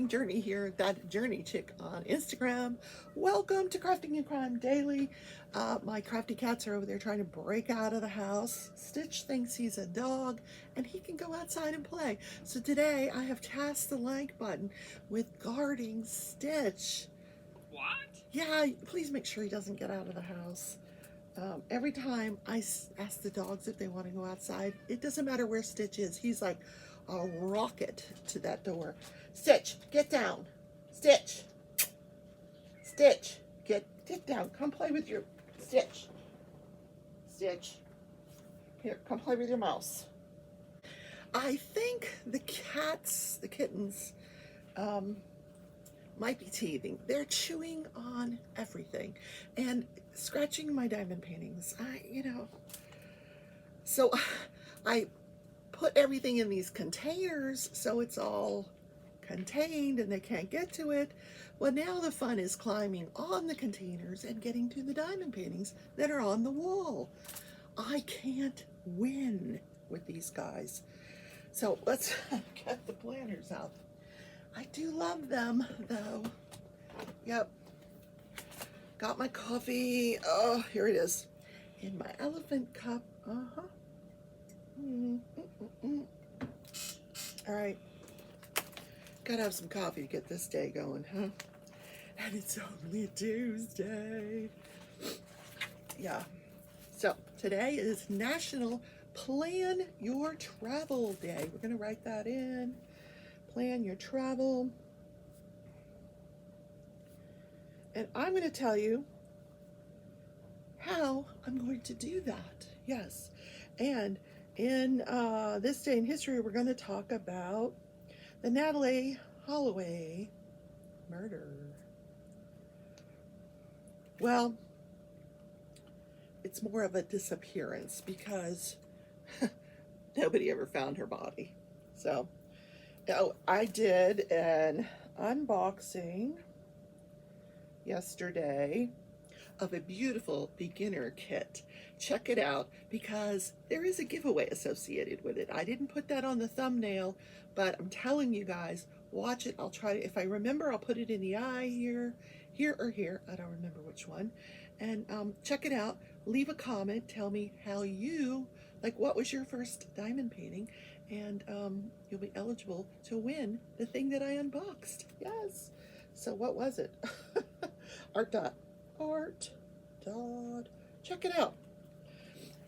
crafting journey here, that journey chick on Instagram. Welcome to Crafting and Crime Daily. My crafty cats are over there trying to break out of the house. Stitch thinks he's a dog and he can go outside and play. So today I have tasked the like button with guarding Stitch. What? Yeah, please make sure he doesn't get out of the house. Every time I ask the dogs if they want to go outside, it doesn't matter where Stitch is. He's like a rocket to that door. Stitch, get down. Stitch. Stitch, get down. Come play with your Stitch. Stitch. Here, come play with your mouse. I think the kittens, might be teething. They're chewing on everything and scratching my diamond paintings. So I put everything in these containers so it's all contained and they can't get to it. Well, now the fun is climbing on the containers and getting to the diamond paintings that are on the wall. I can't win with these guys. So let's get the planners out. I do love them, though. Yep. Got my coffee. Oh, here it is. In my elephant cup. Uh-huh. All right. Gotta have some coffee to get this day going, huh? And it's only Tuesday. Yeah. So, today is National Plan Your Travel Day. We're going to write that in. Plan your travel. And I'm going to tell you how I'm going to do that. Yes. And in this day in history, we're going to talk about the Natalie Holloway murder. Well, it's more of a disappearance because nobody ever found her body. So, I did an unboxing yesterday of a beautiful beginner kit. Check it out because there is a giveaway associated with it. I didn't put that on the thumbnail, but I'm telling you guys, watch it. I'll try to, if I remember, I'll put it in the eye here or here. I don't remember which one. And check it out. Leave a comment. Tell me how you, like, what was your first diamond painting? And you'll be eligible to win the thing that I unboxed. Yes. So what was it? Art. Check it out.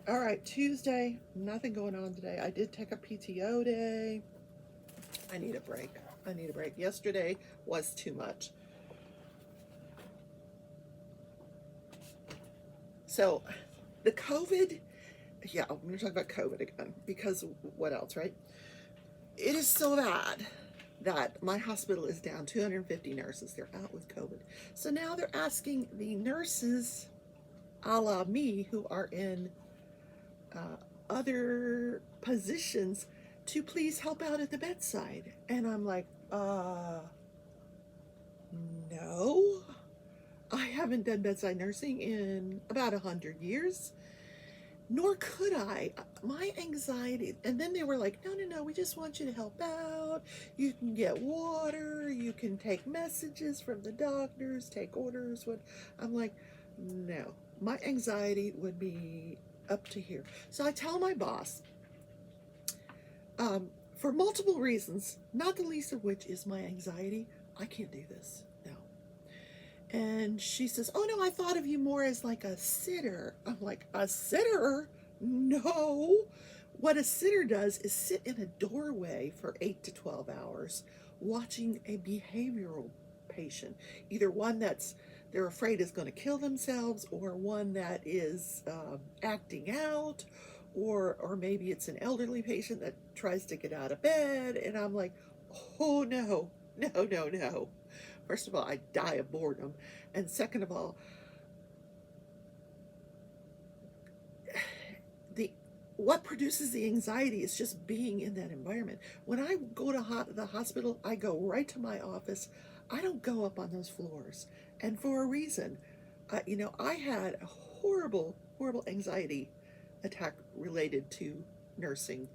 All right, Tuesday, nothing going on today. I did take a PTO day. I need a break. Yesterday was too much. So the COVID, yeah, I'm going to talk about COVID again because what else, right? It is so bad that my hospital is down 250 nurses. They're out with COVID. So now they're asking the nurses, a la me, who are in other positions, to please help out at the bedside. And I'm like, no. I haven't done bedside nursing in about 100 years. Nor could I. My anxiety, and then they were like, no, we just want you to help out. You can get water, you can take messages from the doctors, take orders. I'm like, no, my anxiety would be up to here. So I tell my boss, for multiple reasons, not the least of which is my anxiety, I can't do this. And she says, oh no, I thought of you more as like a sitter. I'm like, a sitter? No. What a sitter does is sit in a doorway for 8 to 12 hours watching a behavioral patient, either one they're afraid is going to kill themselves, or one that is acting out, or maybe it's an elderly patient that tries to get out of bed. And I'm like, oh no. First of all, I die of boredom. And second of all, what produces the anxiety is just being in that environment. When I go to the hospital, I go right to my office. I don't go up on those floors. And for a reason. I had a horrible anxiety attack related to nursing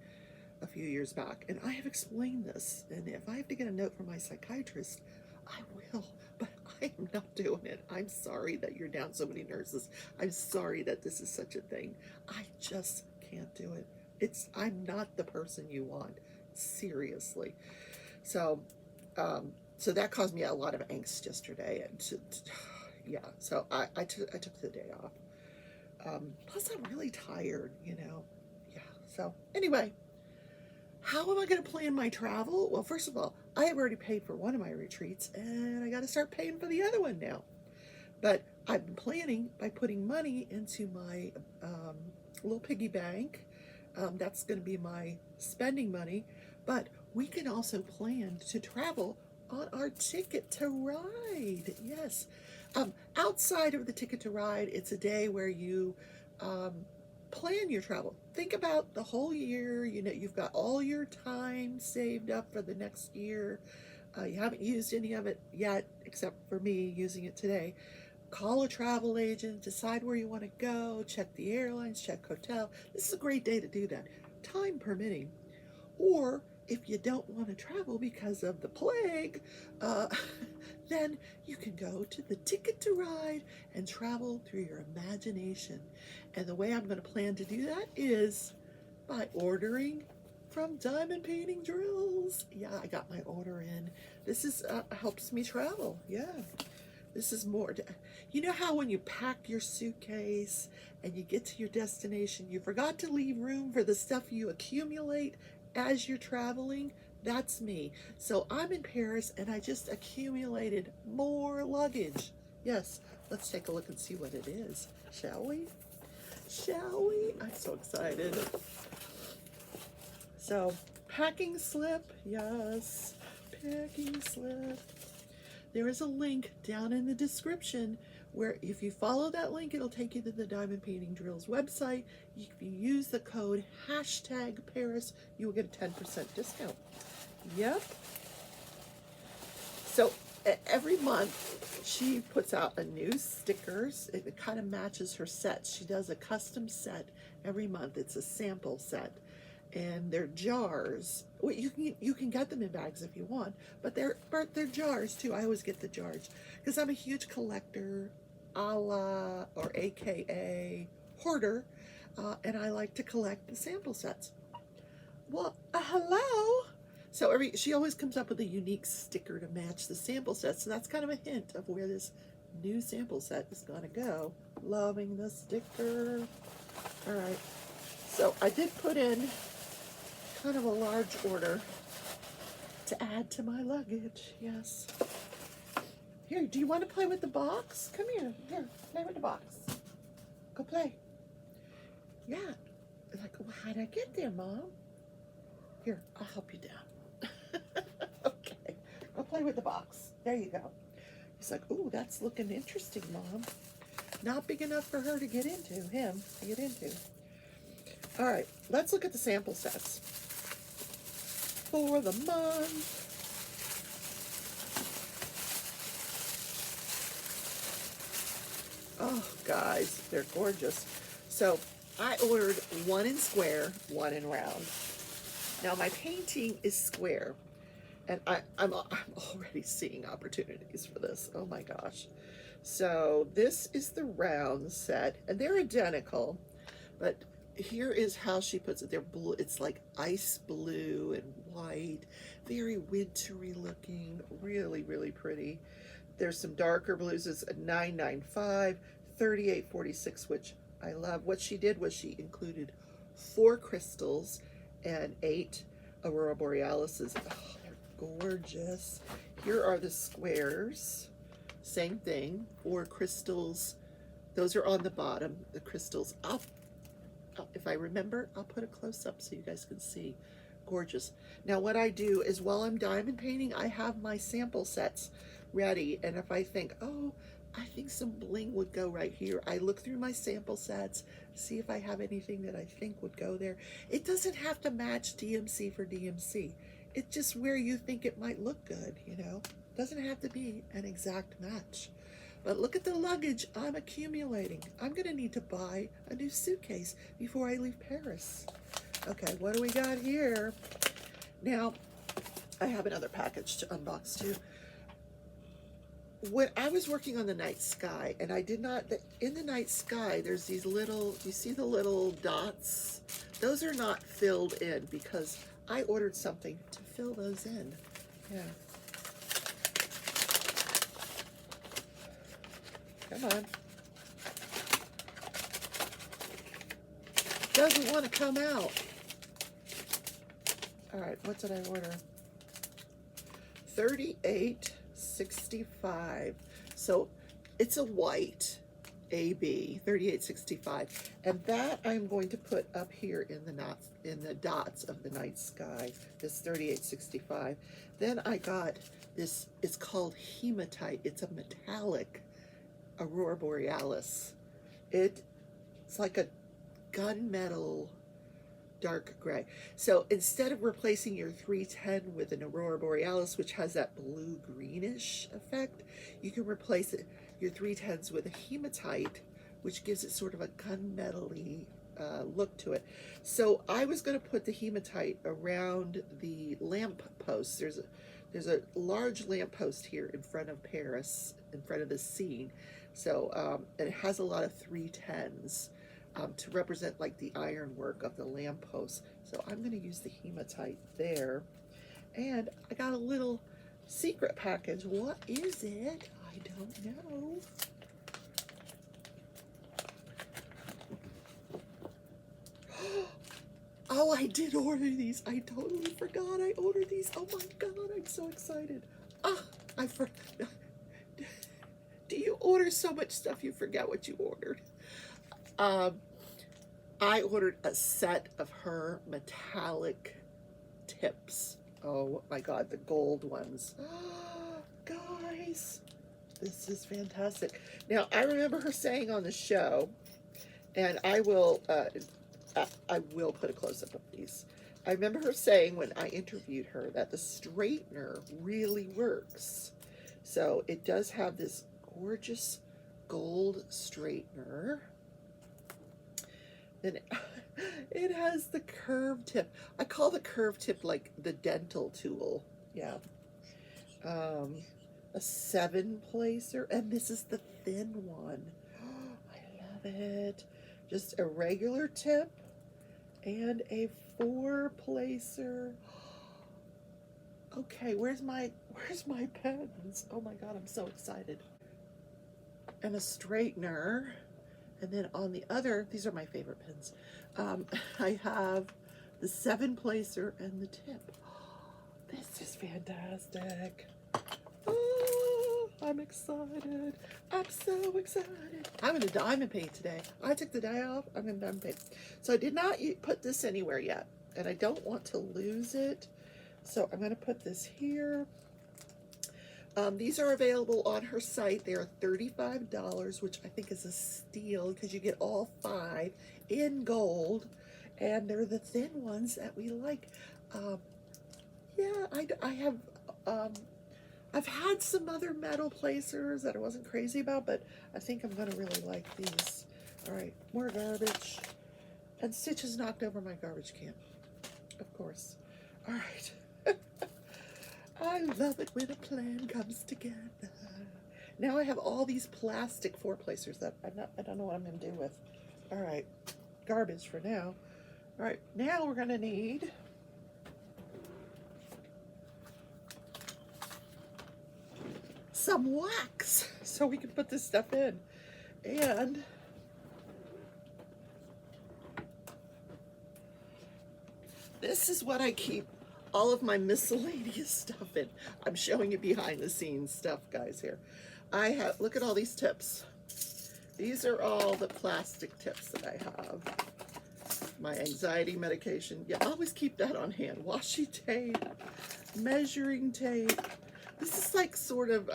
a few years back, and I have explained this, and if I have to get a note from my psychiatrist, I will, but I am not doing it. I'm sorry that you're down so many nurses. I'm sorry that this is such a thing. I just can't do it. I'm not the person you want, seriously. So, so that caused me a lot of angst yesterday, and yeah, so I took the day off. Plus, I'm really tired, you know. Yeah, so anyway, how am I going to plan my travel? Well, first of all, I have already paid for one of my retreats, and I got to start paying for the other one now. But I've been planning by putting money into my little piggy bank. That's going to be my spending money. But we can also plan to travel on our ticket to ride. Yes. Outside of the ticket to ride, it's a day where you plan your travel. Think about the whole year. You know, you've got all your time saved up for the next year. You haven't used any of it yet, except for me using it today. Call a travel agent, decide where you want to go, check the airlines, check hotel. This is a great day to do that, time permitting. Or if you don't want to travel because of the plague, then you can go to the Ticket to Ride and travel through your imagination. And the way I'm going to plan to do that is by ordering from Diamond Painting Drills. Yeah, I got my order in. This is helps me travel. Yeah. This is more, you know how when you pack your suitcase and you get to your destination, you forgot to leave room for the stuff you accumulate as you're traveling? That's me. So I'm in Paris and I just accumulated more luggage. Yes, let's take a look and see what it is, shall we? Shall we? I'm so excited. So, packing slip, yes, packing slip. There is a link down in the description where if you follow that link, it'll take you to the Diamond Painting Drills website. If you use the code #Paris, you will get a 10% discount. Yep. So every month she puts out a new stickers. It kind of matches her sets. She does a custom set every month. It's a sample set. And they're jars. Well, you can get them in bags if you want, but they're jars too. I always get the jars because I'm a huge collector, a la or AKA hoarder, and I like to collect the sample sets. Well, hello. So she always comes up with a unique sticker to match the sample set. So that's kind of a hint of where this new sample set is going to go. Loving the sticker. All right. So I did put in kind of a large order to add to my luggage. Yes. Here, do you want to play with the box? Come here. Here, play with the box. Go play. Yeah. Like, well, how'd I get there, Mom? Here, I'll help you down. Okay. Go play with the box. There you go. He's like, ooh, that's looking interesting, Mom. Not big enough for her to get into, him to get into. All right, let's look at the sample sets for the month. Oh, guys, they're gorgeous. So I ordered one in square, one in round. Now my painting is square, and I'm already seeing opportunities for this. Oh my gosh. So this is the round set, and they're identical, but here is how she puts it. They're blue. It's like ice blue and white, very wintry looking, really, really pretty. There's some darker blues. It's a 995, 3846, which I love. What she did was she included 4 crystals and 8 aurora borealises. Oh, they're gorgeous. Here are the squares. Same thing, 4 crystals. Those are on the bottom, the crystals. If I remember, I'll put a close-up so you guys can see. Gorgeous. Now what I do is while I'm diamond painting, I have my sample sets ready, and if I think, oh, I think some bling would go right here, I look through my sample sets, see if I have anything that I think would go there. It doesn't have to match DMC for DMC. It's just where you think it might look good, you know. It doesn't have to be an exact match. But look at the luggage I'm accumulating. I'm gonna need to buy a new suitcase before I leave Paris. Okay, what do we got here? Now, I have another package to unbox too. When I was working on the night sky, and I did not, in the night sky, there's these little, you see the little dots? Those are not filled in because I ordered something to fill those in. Yeah. Come on. Doesn't want to come out. All right, what did I order? 38.65. So it's a white AB 38.65, and that I'm going to put up here in the dots of the night sky. This 38.65. Then I got this. It's called Hematite. It's a metallic Aurora Borealis. It's like a gunmetal dark gray. So instead of replacing your 310 with an Aurora Borealis, which has that blue greenish effect, you can replace it, your 310s, with a Hematite, which gives it sort of a gunmetal-y look to it. So I was going to put the Hematite around the lamp posts. There's a large lamp post here in front of Paris, in front of the scene. So and it has a lot of 310s. To represent like the ironwork of the lamppost. So I'm going to use the Hematite there. And I got a little secret package. What is it? I don't know. Oh, I did order these. I totally forgot I ordered these. Oh my God, I'm so excited. Ah, I forgot. Do you order so much stuff you forget what you ordered? I ordered a set of her metallic tips. Oh my God, the gold ones. Guys, this is fantastic. Now, I remember her saying on the show, and I will put a close-up of these. I remember her saying when I interviewed her that the straightener really works. So it does have this gorgeous gold straightener. Then it has the curved tip. I call the curved tip like the dental tool. Yeah. A 7-placer, and this is the thin one. I love it. Just a regular tip and a 4-placer. Okay, where's my pens? Oh my God, I'm so excited. And a straightener. And then on the other, these are my favorite pins. I have the 7-placer and the tip. This is fantastic. Oh, I'm excited. I'm so excited. I'm in a diamond paint today. I took the day off. I'm in diamond paint. So I did not put this anywhere yet, and I don't want to lose it. So I'm going to put this here. These are available on her site. They are $35, which I think is a steal because you get all 5 in gold, and they're the thin ones that we like. Yeah, I have, I've had some other metal placers that I wasn't crazy about, but I think I'm going to really like these. All right, more garbage. And Stitch has knocked over my garbage can, of course. All right. I love it when a plan comes together. Now I have all these plastic 4-placers that I don't know what I'm going to do with. All right, garbage for now. All right, now we're going to need some wax so we can put this stuff in. And this is what I keep all of my miscellaneous stuff in. I'm showing you behind the scenes stuff, guys, here. I have, look at all these tips. These are all the plastic tips that I have. My anxiety medication. Yeah, always keep that on hand. Washi tape, measuring tape. This is like sort of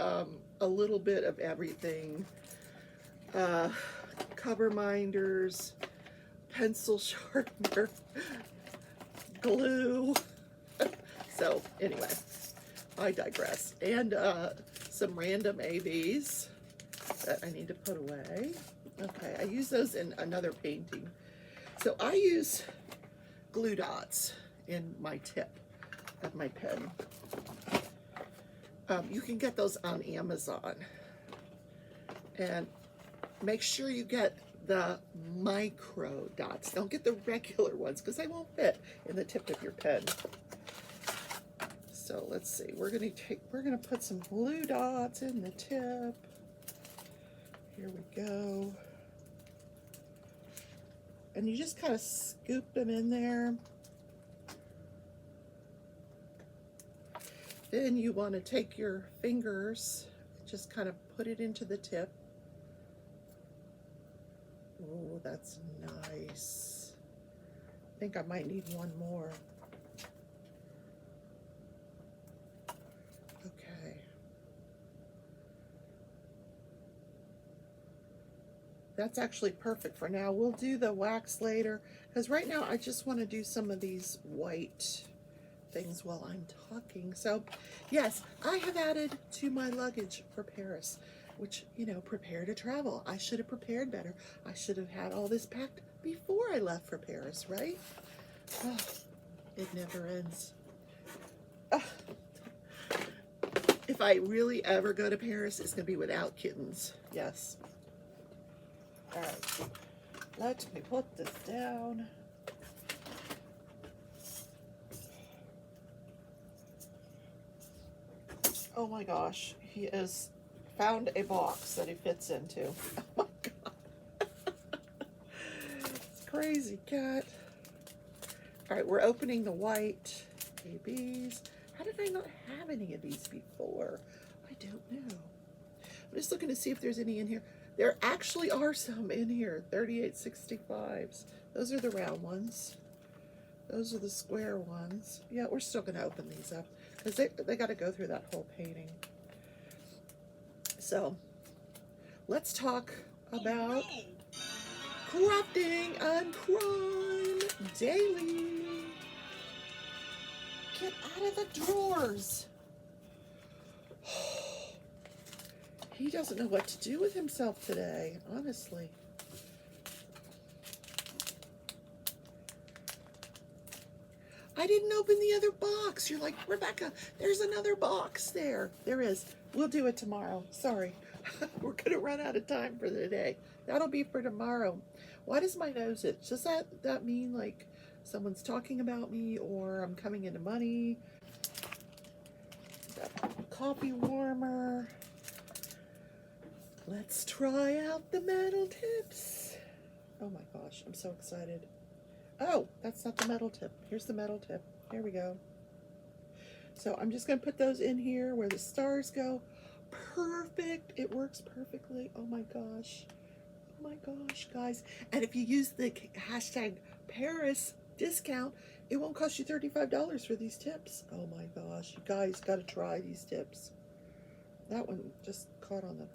a little bit of everything. Coverminders, pencil sharpener, glue. So anyway, I digress. And some random AVs that I need to put away. Okay, I use those in another painting. So I use glue dots in my tip of my pen. You can get those on Amazon. And make sure you get the micro dots. Don't get the regular ones because they won't fit in the tip of your pen. So let's see. We're gonna put some glue dots in the tip. Here we go. And you just kind of scoop them in there. Then you want to take your fingers, just kind of put it into the tip. Oh, that's nice. I think I might need one more. Okay. That's actually perfect for now. We'll do the wax later, because right now I just want to do some of these white things while I'm talking. So yes, I have added to my luggage for Paris, which, you know, prepare to travel. I should have prepared better. I should have had all this packed before I left for Paris, right? Oh, it never ends. If I really ever go to Paris, it's going to be without kittens. Yes. All right. Let me put this down. Oh my gosh, he has found a box that he fits into. Oh my God. It's crazy, cat. All right, we're opening the white ABs. How did I not have any of these before? I don't know. I'm just looking to see if there's any in here. There actually are some in here, 3865s. Those are the round ones. Those are the square ones. Yeah, we're still gonna open these up because they got to go through that whole painting. So let's talk about corrupting and crime daily. Get out of the drawers. He doesn't know what to do with himself today, honestly. I didn't open the other box. You're like, Rebecca, there's another box there. There is. We'll do it tomorrow. Sorry. We're going to run out of time for the day. That'll be for tomorrow. Why does my nose itch? Does that mean like someone's talking about me or I'm coming into money? That coffee warmer. Let's try out the metal tips. Oh my gosh, I'm so excited. Oh, that's not the metal tip. Here's the metal tip. Here we go. So I'm just going to put those in here where the stars go. Perfect. It works perfectly. Oh my gosh. Oh my gosh, guys. And if you use the hashtag Paris discount, it won't cost you $35 for these tips. Oh my gosh. You guys got to try these tips. That one just caught on the...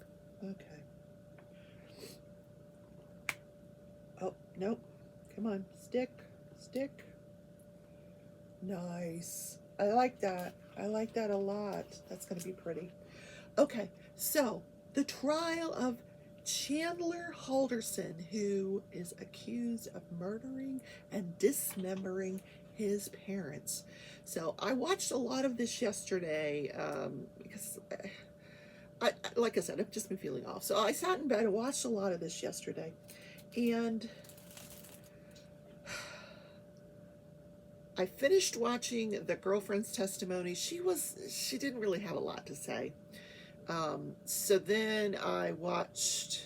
Okay. Oh, nope. Come on. Stick. Nice. I like that. I like that a lot. That's going to be pretty. Okay, so the trial of Chandler Halderson, who is accused of murdering and dismembering his parents. So I watched a lot of this yesterday because, like I said, I've just been feeling off. So I sat in bed and watched a lot of this yesterday. And I finished watching the girlfriend's testimony. She didn't really have a lot to say. So then I watched,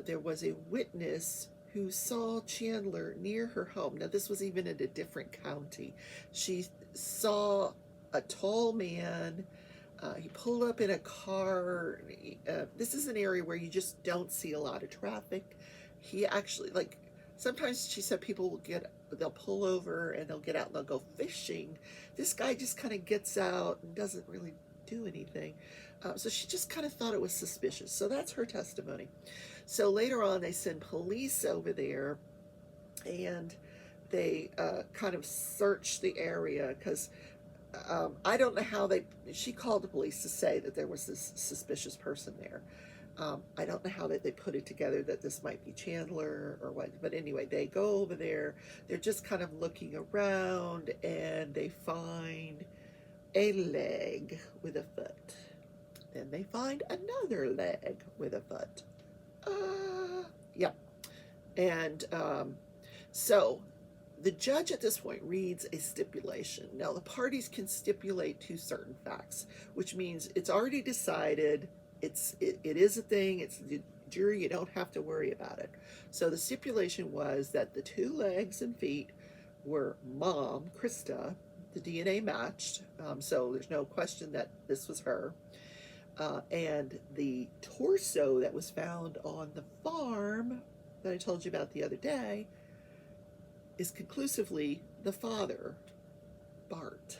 there was a witness who saw Chandler near her home. Now this was even in a different county. She saw a tall man. He pulled up in a car. This is an area where you just don't see a lot of traffic. He actually, like, sometimes she said people will they'll pull over and they'll get out and they'll go fishing. This guy just kind of gets out and doesn't really do anything. So she just kind of thought it was suspicious. So that's her testimony. So later on, they send police over there and they kind of search the area because I don't know how she called the police to say that there was this suspicious person there. I don't know how that they put it together that this might be Chandler or what, but anyway, they go over there. They're just kind of looking around, and they find a leg with a foot. Then they find another leg with a foot. Yeah. And so the judge at this point reads a stipulation. Now, the parties can stipulate to certain facts, which means it's already decided. It is a thing. It's the jury. You don't have to worry about it. So the stipulation was that the 2 legs and feet were Mom, Krista. The DNA matched, so there's no question that this was her. And the torso that was found on the farm that I told you about the other day is conclusively the father, Bart.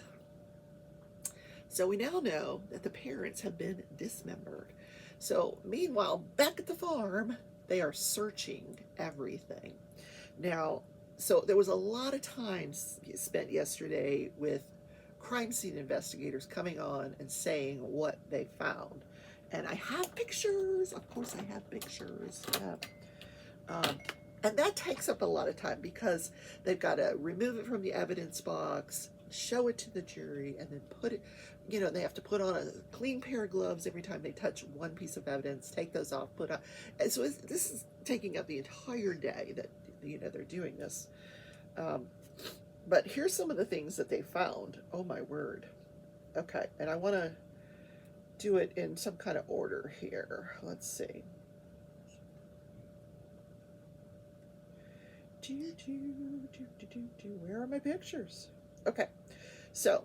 So we now know that the parents have been dismembered. So meanwhile, back at the farm, they are searching everything. Now, so there was a lot of time spent yesterday with crime scene investigators coming on and saying what they found. And I have pictures. Of course I have pictures. Yeah. And that takes up a lot of time because they've got to remove it from the evidence box, show it to the jury, and then put it, they have to put on a clean pair of gloves every time they touch one piece of evidence, take those off, put on. And so this is taking up the entire day that, they're doing this. But here's some of the things that they found. Oh my word. Okay, and I want to do it in some kind of order here. Let's see. Where are my pictures? Okay, so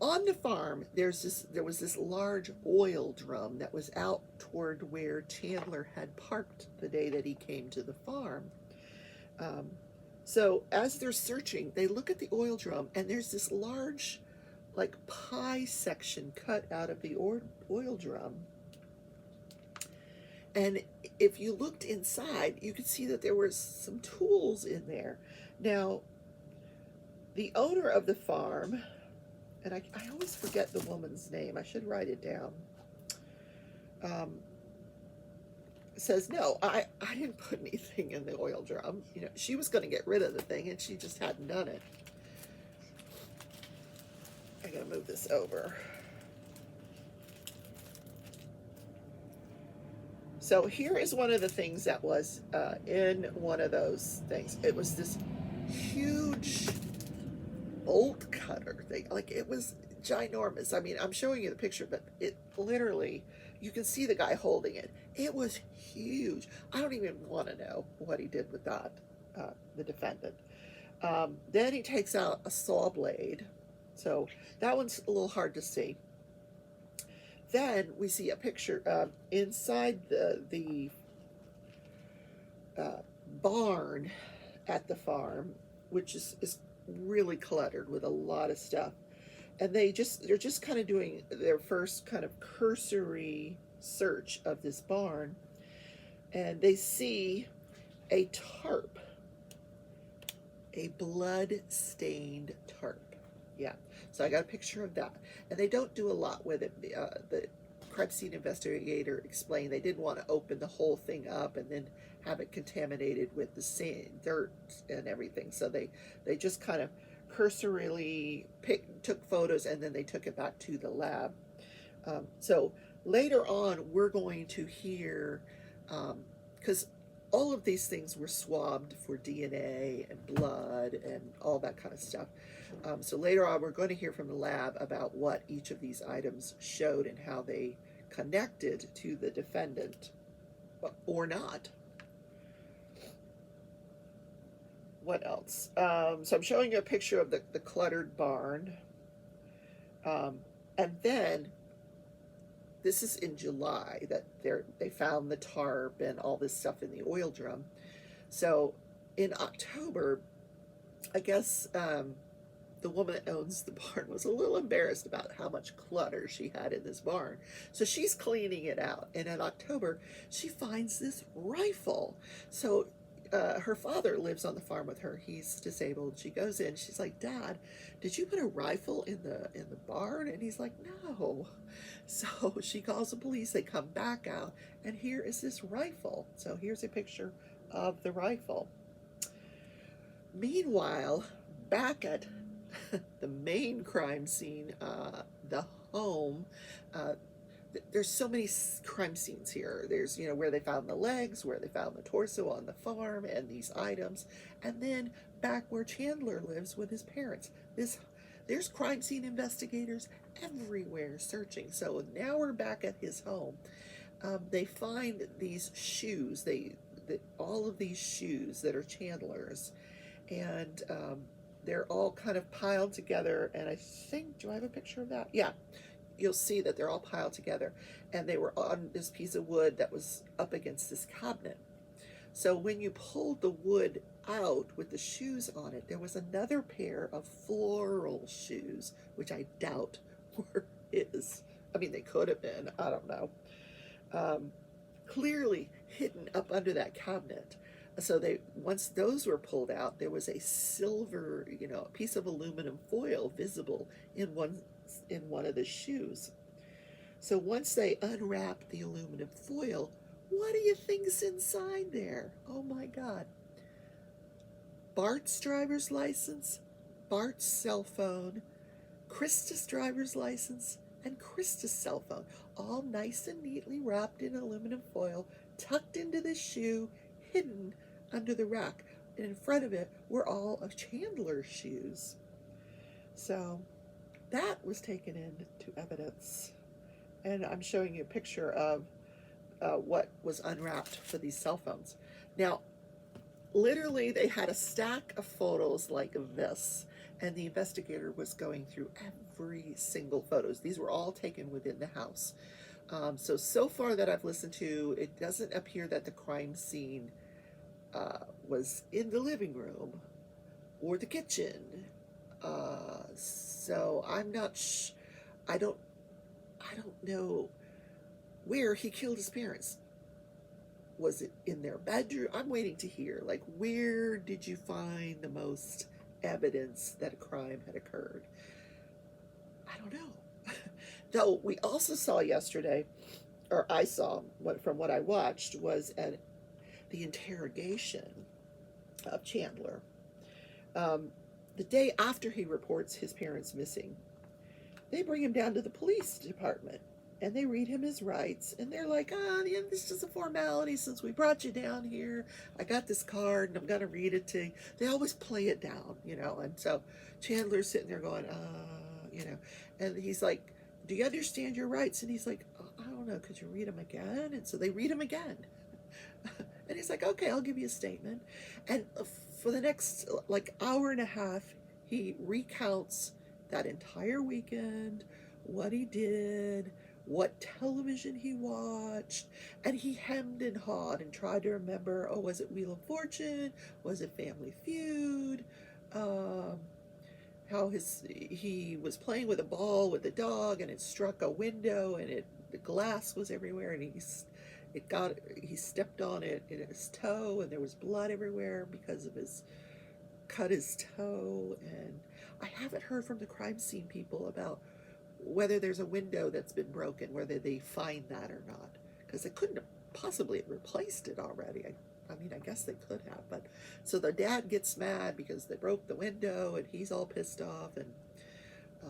on the farm, there was this large oil drum that was out toward where Chandler had parked the day that he came to the farm. So as they're searching, they look at the oil drum, and there's this large, like, pie section cut out of the oil drum. And if you looked inside, you could see that there were some tools in there. Now, the owner of the farm, and I always forget the woman's name. I should write it down. Says, no, I didn't put anything in the oil drum. She was going to get rid of the thing, and she just hadn't done it. I got to move this over. So here is one of the things that was in one of those things. It was this huge bolt cutter thing. Like, it was ginormous. I mean, I'm showing you the picture, but it literally, you can see the guy holding it. It was huge. I don't even want to know what he did with that, the defendant. Then he takes out a saw blade. So that one's a little hard to see. Then we see a picture inside the barn at the farm, which is really cluttered with a lot of stuff. And they're just kind of doing their first kind of cursory search of this barn, and they see a tarp, a blood-stained tarp. Yeah, so I got a picture of that, and they don't do a lot with it. The crime scene investigator explained they didn't want to open the whole thing up and then have it contaminated with the sand, dirt, and everything. So they just kind of cursorily took photos, and then they took it back to the lab. So later on, we're going to hear, because all of these things were swabbed for DNA and blood and all that kind of stuff. So later on, we're going to hear from the lab about what each of these items showed and how they connected to the defendant, or not. What else? So I'm showing you a picture of the cluttered barn. And then, this is in July that they found the tarp and all this stuff in the oil drum. So in October, I guess the woman that owns the barn was a little embarrassed about how much clutter she had in this barn. So she's cleaning it out. And in October, she finds this rifle. So her father lives on the farm with her. He's disabled. She goes in. She's like, Dad, did you put a rifle in the barn? And he's like, no. So she calls the police. They come back out, and here is this rifle. So here's a picture of the rifle. Meanwhile, back at the main crime scene, the home, there's so many crime scenes here. There's, where they found the legs, where they found the torso on the farm, and these items. And then back where Chandler lives with his parents. There's crime scene investigators everywhere searching. So now we're back at his home. They find these shoes. All of these shoes that are Chandler's. And they're all kind of piled together. And I think, do I have a picture of that? Yeah. You'll see that they're all piled together, and they were on this piece of wood that was up against this cabinet. So when you pulled the wood out with the shoes on it, there was another pair of floral shoes, which I doubt were his. I mean, they could have been, I don't know. Clearly hidden up under that cabinet. So once those were pulled out, there was a silver, piece of aluminum foil visible in one of the shoes. So once they unwrapped the aluminum foil, what do you think's inside there? Oh my God. Bart's driver's license, Bart's cell phone, Krista's driver's license, and Krista's cell phone, all nice and neatly wrapped in aluminum foil, tucked into the shoe, hidden under the rack. And in front of it were all of Chandler's shoes. So that was taken into evidence. And I'm showing you a picture of what was unwrapped for these cell phones. Now, literally, they had a stack of photos like this, and the investigator was going through every single photos. These were all taken within the house. So far that I've listened to, it doesn't appear that the crime scene was in the living room or the kitchen. So I'm not I don't know where he killed his parents. Was it in their bedroom? I'm waiting to hear, like, where did you find the most evidence that a crime had occurred? I don't know. Though we also saw yesterday, or I saw, from what I watched, was the interrogation of Chandler. The day after he reports his parents missing, they bring him down to the police department, and they read him his rights, and they're like, yeah, this is just a formality since we brought you down here. I got this card, and I'm going to read it to you. They always play it down, and so Chandler's sitting there going, and he's like, do you understand your rights? And he's like, I don't know, could you read them again? And so they read him again. And he's like, okay, I'll give you a statement. And for the next, hour and a half, he recounts that entire weekend, what he did, what television he watched, and he hemmed and hawed and tried to remember, was it Wheel of Fortune? Was it Family Feud? How he was playing with a ball with a dog, and it struck a window, and the glass was everywhere, and he stepped on it in his toe, and there was blood everywhere because of cut his toe. And I haven't heard from the crime scene people about whether there's a window that's been broken, whether they find that or not, because they couldn't have possibly replaced it already. I mean, I guess they could have, but so the dad gets mad because they broke the window, and he's all pissed off, and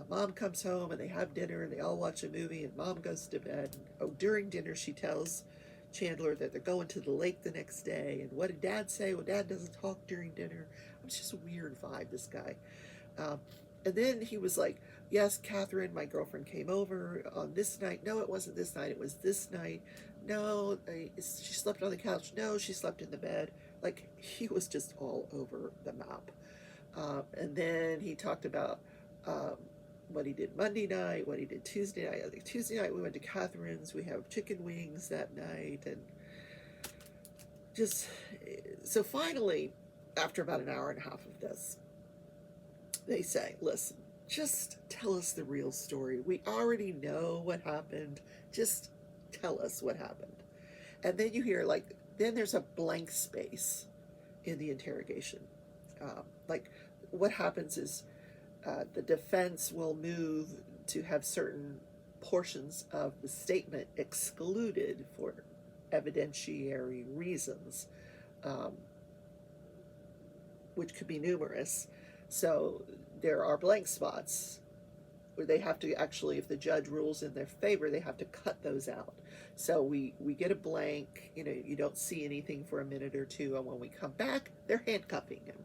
mom comes home, and they have dinner, and they all watch a movie, and mom goes to bed. During dinner, she tells Chandler that they're going to the lake the next day. And what did dad say? Well, dad doesn't talk during dinner. It's just a weird vibe, this guy. And then he was like, yes, Catherine, my girlfriend, came over on this night. No, it wasn't this night. It was this night. No, she slept on the couch. No, she slept in the bed. Like, he was just all over the map. And then he talked about what he did Monday night, what he did Tuesday night. I think Tuesday night we went to Catherine's. We have chicken wings that night. And so finally, after about an hour and a half of this, they say, listen, just tell us the real story. We already know what happened. Just tell us what happened. And then you hear, then there's a blank space. in the interrogation. Like, what happens is the defense will move to have certain portions of the statement excluded for evidentiary reasons, um, which could be numerous. So there are blank spots where they have to actually, if the judge rules in their favor, they have to cut those out. So we get a blank, you don't see anything for a minute or two, and when we come back, they're handcuffing him.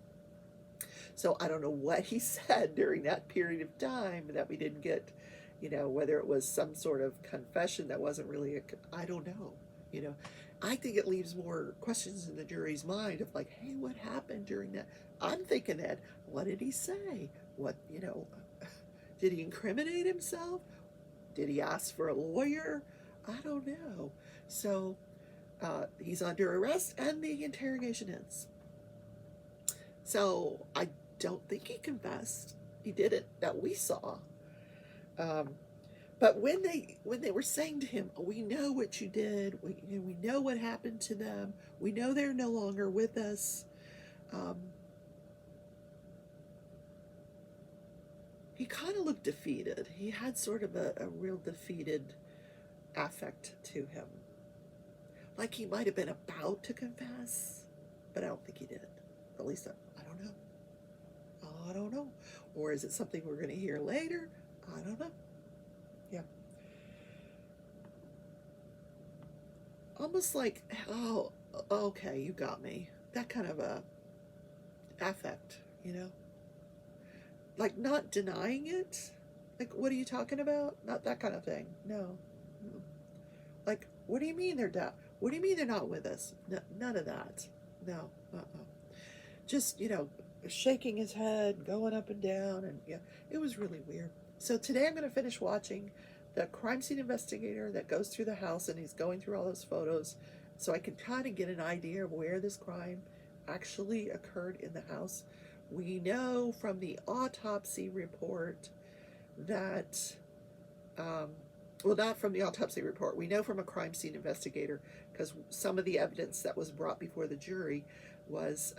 So I don't know what he said during that period of time that we didn't get, whether it was some sort of confession that wasn't really I don't know, I think it leaves more questions in the jury's mind of like, hey, what happened during that? I'm thinking that, what did he say? What, did he incriminate himself? Did he ask for a lawyer? I don't know. So he's under arrest and the interrogation ends. So I don't think he confessed. He didn't, that we saw. But when they were saying to him, we know what you did, we know what happened to them, we know they're no longer with us, he kind of looked defeated. He had sort of a real defeated affect to him. Like he might have been about to confess, but I don't think he did. At least I don't know. I don't know. Or is it something we're going to hear later? I don't know. Yeah. Almost like, oh, okay, you got me. That kind of a affect, Like not denying it. Like, what are you talking about? Not that kind of thing. No. Like, what do you mean they're down? What do you mean they're not with us? No, none of that. No. Just, shaking his head, going up and down, and yeah, it was really weird. So today I'm going to finish watching the crime scene investigator that goes through the house, and he's going through all those photos, so I can kind of get an idea of where this crime actually occurred in the house. We know from the autopsy report that, well, not from the autopsy report. We know from a crime scene investigator, because some of the evidence that was brought before the jury was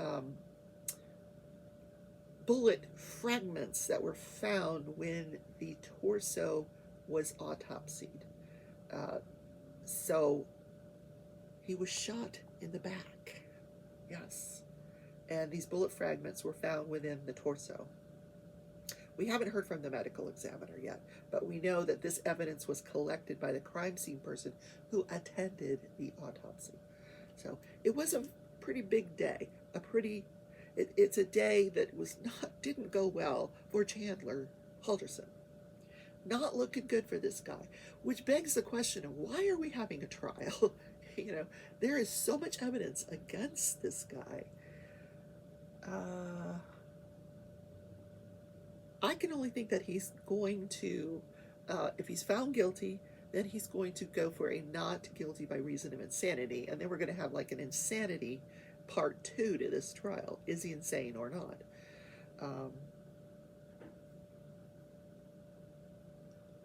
bullet fragments that were found when the torso was autopsied. So he was shot in the back. Yes. And these bullet fragments were found within the torso. We haven't heard from the medical examiner yet, but we know that this evidence was collected by the crime scene person who attended the autopsy. So it was a pretty big day, it's a day that didn't go well for Chandler Halderson. Not looking good for this guy, which begs the question of why are we having a trial? There is so much evidence against this guy. I can only think that he's going to, if he's found guilty, then he's going to go for a not guilty by reason of insanity, and then we're going to have like an insanity part 2 to this trial. Is he insane or not?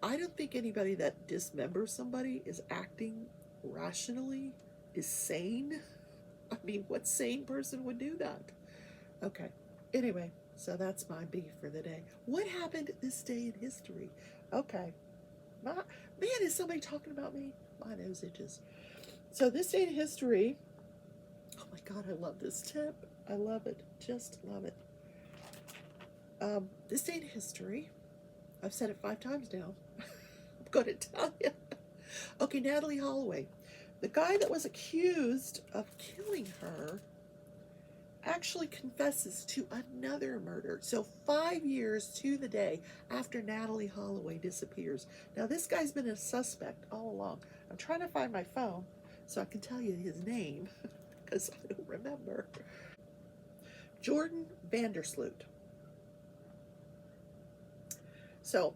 I don't think anybody that dismembers somebody is acting rationally, is sane. I mean, what sane person would do that? Okay. Anyway, so that's my beef for the day. What happened this day in history? Okay. Man, is somebody talking about me? My nose itches. So this day in history, oh my God, I love this tip. I love it. Just love it. This day in history, I've said it 5 times now. I'm going to tell you. Okay, Natalie Holloway. The guy that was accused of killing her actually confesses to another murder. So 5 years to the day after Natalie Holloway disappears. Now, this guy's been a suspect all along. I'm trying to find my phone so I can tell you his name because I don't remember. Jordan Vandersloot. So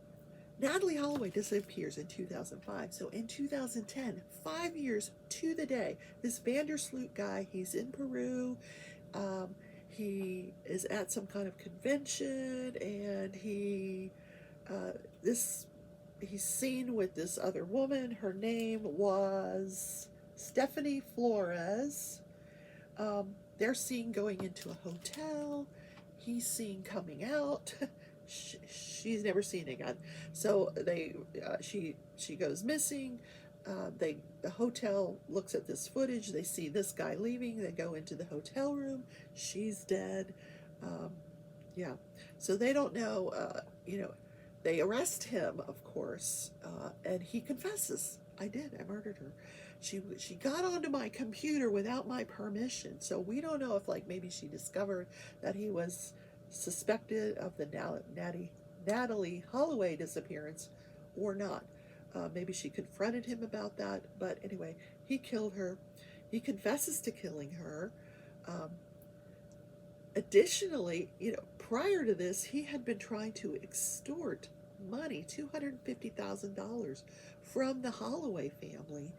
Natalie Holloway disappears in 2005. So in 2010, 5 years to the day, this Vandersloot guy, he's in Peru. He is at some kind of convention, and he's seen with this other woman. Her name was Stephanie Flores. they're seen going into a hotel. He's seen coming out. She's never seen again. So she goes missing. The hotel looks at this footage. They see this guy leaving. They go into the hotel room. She's dead. Yeah. So they don't know. They arrest him, of course, and he confesses. I murdered her. She got onto my computer without my permission. So we don't know if maybe she discovered that he was suspected of the Natalie Holloway disappearance or not. Maybe she confronted him about that. But anyway, he killed her. He confesses to killing her. Additionally, prior to this, he had been trying to extort money, $250,000 from the Holloway family,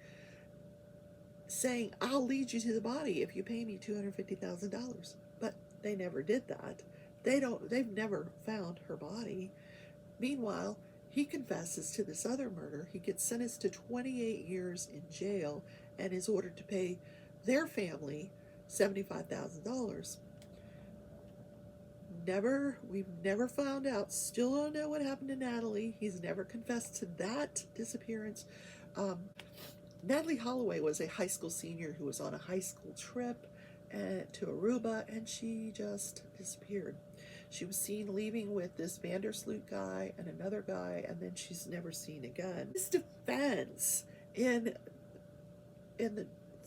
saying, I'll lead you to the body if you pay me $250,000. But they never did that. They've never found her body. Meanwhile, he confesses to this other murder. He gets sentenced to 28 years in jail and is ordered to pay their family $75,000. We've never found out. Still don't know what happened to Natalie. He's never confessed to that disappearance. Natalie Holloway was a high school senior who was on a high school trip to Aruba, and she just disappeared. She was seen leaving with this Sloot guy and another guy, and then she's never seen again. His defense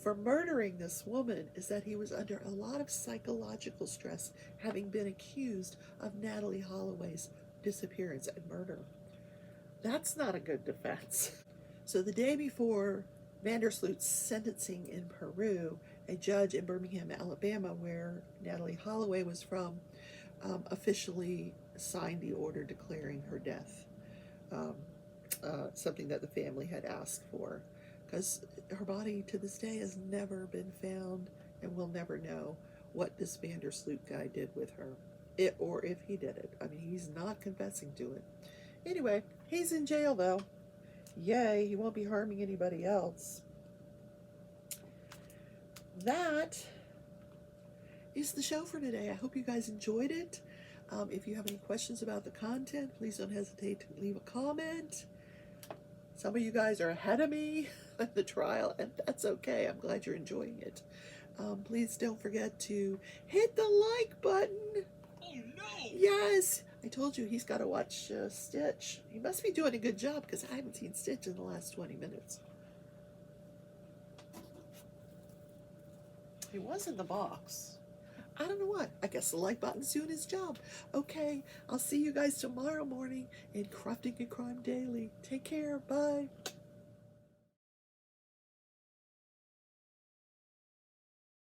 for murdering this woman is that he was under a lot of psychological stress, having been accused of Natalie Holloway's disappearance and murder. That's not a good defense. So the day before Sloot's sentencing in Peru, a judge in Birmingham, Alabama, where Natalie Holloway was from, officially signed the order declaring her death, something that the family had asked for, because her body to this day has never been found, and we'll never know what this Sloot guy did with her, or if he did it. I mean, he's not confessing to it. Anyway, he's in jail though. Yay, he won't be harming anybody else. That is the show for today. I hope you guys enjoyed it. If you have any questions about the content, please don't hesitate to leave a comment. Some of you guys are ahead of me in the trial, and that's okay. I'm glad you're enjoying it. Please don't forget to hit the like button. Oh no! Yes! I told you he's got to watch Stitch. He must be doing a good job, because I haven't seen Stitch in the last 20 minutes. He was in the box. I don't know what. I guess the like button's doing his job. Okay, I'll see you guys tomorrow morning in Crafting and Crime Daily. Take care. Bye.